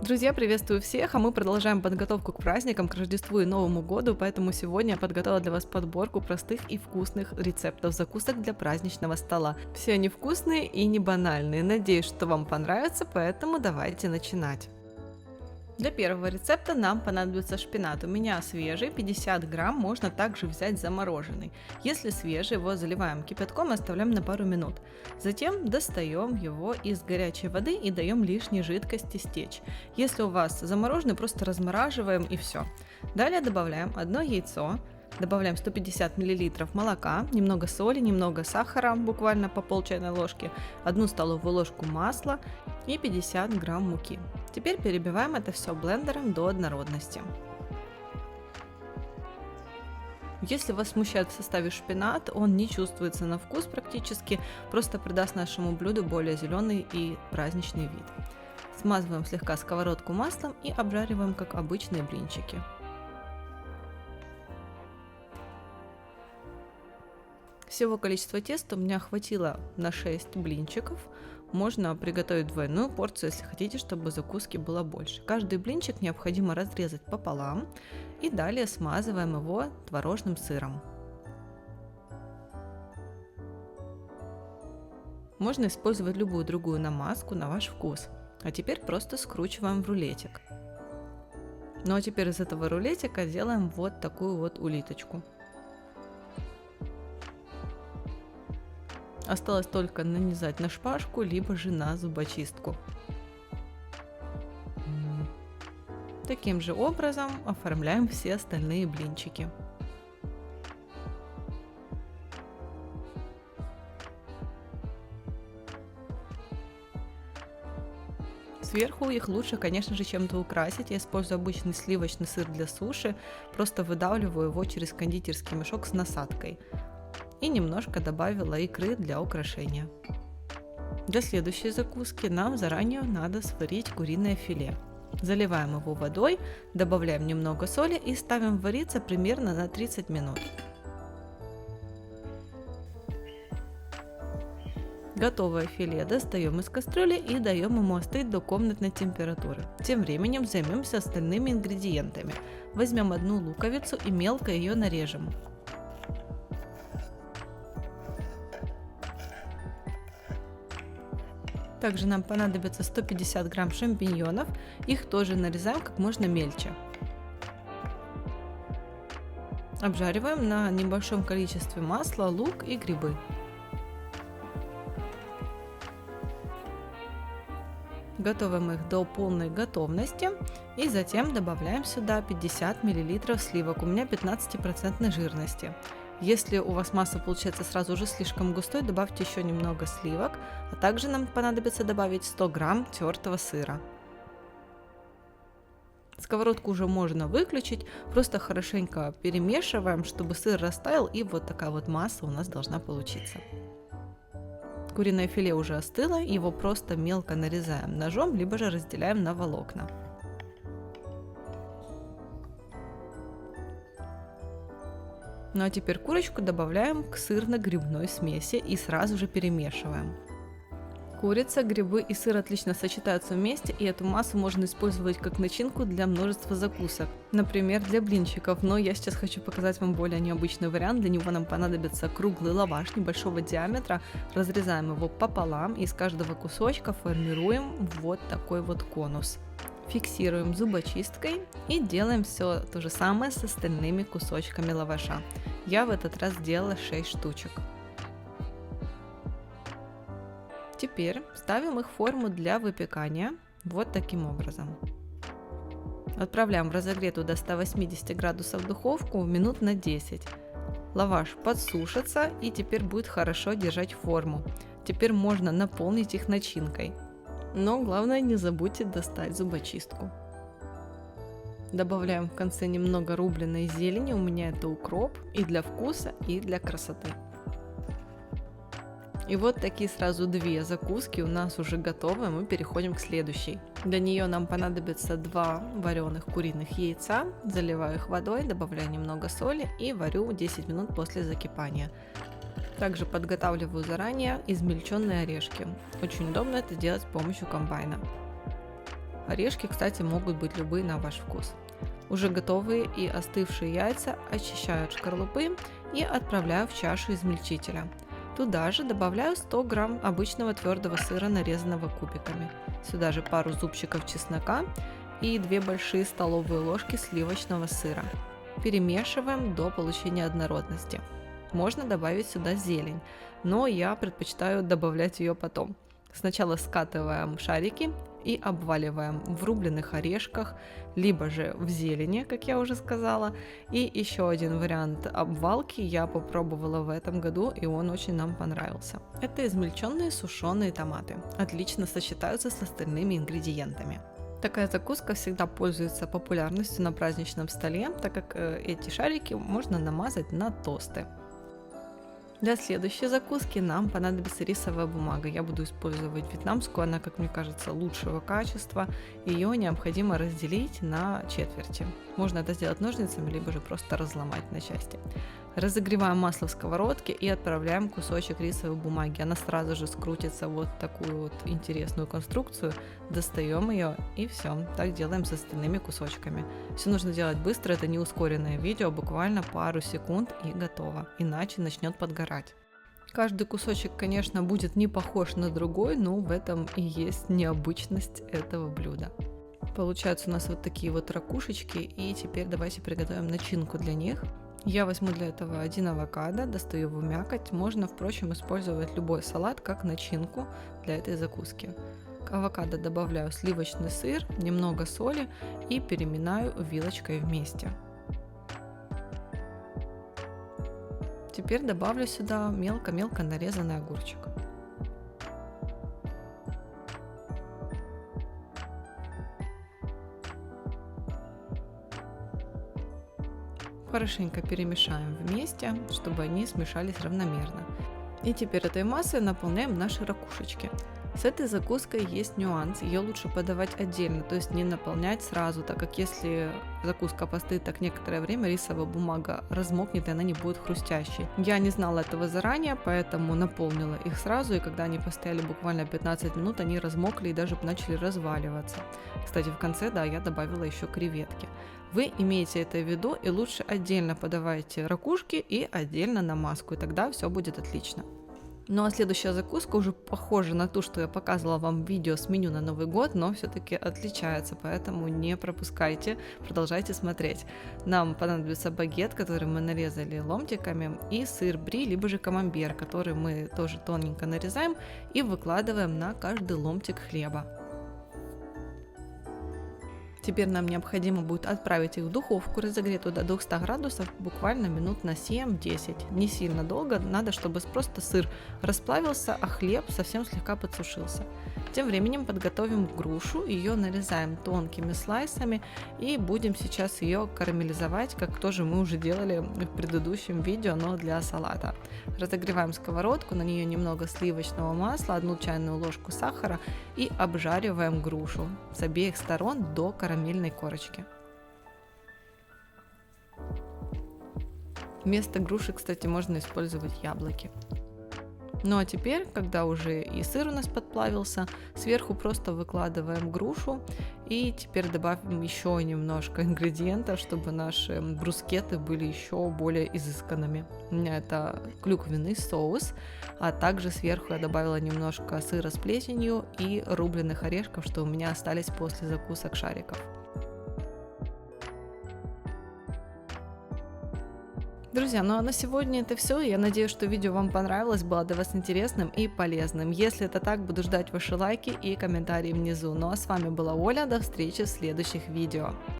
Друзья, приветствую всех, а мы продолжаем подготовку к праздникам, к Рождеству и Новому году, поэтому сегодня я подготовила для вас подборку простых и вкусных рецептов закусок для праздничного стола. Все они вкусные и не банальные, надеюсь, что вам понравится, поэтому давайте начинать. Для первого рецепта нам понадобится шпинат. У меня свежий, 50 грамм, можно также взять замороженный. Если свежий, его заливаем кипятком и оставляем на пару минут. Затем достаем его из горячей воды и даем лишней жидкости стечь. Если у вас замороженный, просто размораживаем и все. Далее добавляем одно яйцо. Добавляем 150 мл молока, немного соли, немного сахара, буквально по пол чайной ложки, 1 столовую ложку масла и 50 грамм муки. Теперь перебиваем это все блендером до однородности. Если вас смущает в составе шпинат, он не чувствуется на вкус практически, просто придаст нашему блюду более зеленый и праздничный вид. Смазываем слегка сковородку маслом и обжариваем как обычные блинчики. Всего количества теста у меня хватило на 6 блинчиков. Можно приготовить двойную порцию, если хотите, чтобы закуски было больше. Каждый блинчик необходимо разрезать пополам и далее смазываем его творожным сыром. Можно использовать любую другую намазку на ваш вкус. А теперь просто скручиваем в рулетик. Ну а теперь из этого рулетика делаем вот такую вот улиточку. Осталось только нанизать на шпажку, либо же на зубочистку. Таким же образом оформляем все остальные блинчики. Сверху их лучше, конечно же, чем-то украсить. Я использую обычный сливочный сыр для суши, просто выдавливаю его через кондитерский мешок с насадкой. И немножко добавила икры для украшения. Для следующей закуски нам заранее надо сварить куриное филе. Заливаем его водой, добавляем немного соли и ставим вариться примерно на 30 минут. Готовое филе достаем из кастрюли и даем ему остыть до комнатной температуры. Тем временем займемся остальными ингредиентами. Возьмем одну луковицу и мелко ее нарежем. Также нам понадобится 150 грамм шампиньонов, их тоже нарезаем как можно мельче. Обжариваем на небольшом количестве масла лук и грибы. Готовим их до полной готовности и затем добавляем сюда 50 мл сливок, у меня 15% жирности. Если у вас масса получается сразу же слишком густой, добавьте еще немного сливок, а также нам понадобится добавить 100 грамм тертого сыра. Сковородку уже можно выключить, просто хорошенько перемешиваем, чтобы сыр растаял, и вот такая вот масса у нас должна получиться. Куриное филе уже остыло, его просто мелко нарезаем ножом, либо же разделяем на волокна. Ну а теперь курочку добавляем к сырно-грибной смеси и сразу же перемешиваем. Курица, грибы и сыр отлично сочетаются вместе, и эту массу можно использовать как начинку для множества закусок, например, для блинчиков, но я сейчас хочу показать вам более необычный вариант. Для него нам понадобится круглый лаваш небольшого диаметра, разрезаем его пополам и из каждого кусочка формируем вот такой вот конус. Фиксируем зубочисткой и делаем все то же самое с остальными кусочками лаваша. Я в этот раз сделала 6 штучек. Теперь ставим их в форму для выпекания вот таким образом. Отправляем в разогретую до 180 градусов духовку минут на 10. Лаваш подсушится и теперь будет хорошо держать форму. Теперь можно наполнить их начинкой. Но главное, не забудьте достать зубочистку. Добавляем в конце немного рубленой зелени, у меня это укроп, и для вкуса, и для красоты. И вот такие сразу две закуски у нас уже готовы, мы переходим к следующей. Для нее нам понадобится 2 вареных куриных яйца, заливаю их водой, добавляю немного соли и варю 10 минут после закипания. Также подготавливаю заранее измельченные орешки. Очень удобно это делать с помощью комбайна. Орешки, кстати, могут быть любые на ваш вкус. Уже готовые и остывшие яйца очищаю от шкарлупы и отправляю в чашу измельчителя. Туда же добавляю 100 грамм обычного твердого сыра, нарезанного кубиками. Сюда же пару зубчиков чеснока и 2 большие столовые ложки сливочного сыра. Перемешиваем до получения однородности. Можно добавить сюда зелень, но я предпочитаю добавлять ее потом. Сначала скатываем шарики и обваливаем в рубленых орешках, либо же в зелени, как я уже сказала. И еще один вариант обвалки я попробовала в этом году, и он очень нам понравился. Это измельченные сушеные томаты. Отлично сочетаются с остальными ингредиентами. Такая закуска всегда пользуется популярностью на праздничном столе, так как эти шарики можно намазать на тосты. Для следующей закуски нам понадобится рисовая бумага. Я буду использовать вьетнамскую, она, как мне кажется, лучшего качества. Ее необходимо разделить на четверти. Можно это сделать ножницами, либо же просто разломать на части. Разогреваем масло в сковородке и отправляем кусочек рисовой бумаги. Она сразу же скрутится вот такую вот интересную конструкцию. Достаем ее и все. Так делаем с остальными кусочками. Все нужно делать быстро, это не ускоренное видео, буквально пару секунд и готово. Иначе начнет подгорать. Каждый кусочек, конечно, будет не похож на другой, но в этом и есть необычность этого блюда. Получаются у нас вот такие вот ракушечки, и теперь давайте приготовим начинку для них. Я возьму для этого 1 авокадо, достаю его мякоть. Можно, впрочем, использовать любой салат как начинку для этой закуски. К авокадо добавляю сливочный сыр, немного соли и переминаю вилочкой вместе. Теперь добавлю сюда мелко-мелко нарезанный огурчик. Хорошенько перемешаем вместе, чтобы они смешались равномерно. И теперь этой массой наполняем наши ракушечки. С этой закуской есть нюанс, ее лучше подавать отдельно, то есть не наполнять сразу, так как если закуска постоит так некоторое время, рисовая бумага размокнет и она не будет хрустящей. Я не знала этого заранее, поэтому наполнила их сразу, и когда они постояли буквально 15 минут, они размокли и даже начали разваливаться. Кстати, в конце, да, я добавила еще креветки. Вы имеете это в виду и лучше отдельно подавайте ракушки и отдельно намазку, и тогда все будет отлично. Ну а следующая закуска уже похожа на ту, что я показывала вам в видео с меню на Новый год, но все-таки отличается, поэтому не пропускайте, продолжайте смотреть. Нам понадобится багет, который мы нарезали ломтиками, и сыр бри, либо же камамбер, который мы тоже тоненько нарезаем и выкладываем на каждый ломтик хлеба. Теперь нам необходимо будет отправить их в духовку, разогретую до 200 градусов, буквально минут на 7-10. Не сильно долго, надо, чтобы просто сыр расплавился, а хлеб совсем слегка подсушился. Тем временем подготовим грушу, ее нарезаем тонкими слайсами и будем сейчас ее карамелизовать, как тоже мы уже делали в предыдущем видео, но для салата. Разогреваем сковородку, на нее немного сливочного масла, 1 чайную ложку сахара и обжариваем грушу с обеих сторон до карамельной корочки. Вместо груши, кстати, можно использовать яблоки. Ну а теперь, когда уже и сыр у нас подплавился, сверху просто выкладываем грушу и теперь добавим еще немножко ингредиентов, чтобы наши брускеты были еще более изысканными. У меня это клюквенный соус, а также сверху я добавила немножко сыра с плесенью и рубленых орешков, что у меня остались после закусок шариков. Друзья, ну а на сегодня это все. Я надеюсь, что видео вам понравилось, было для вас интересным и полезным. Если это так, буду ждать ваши лайки и комментарии внизу. Ну а с вами была Оля, до встречи в следующих видео.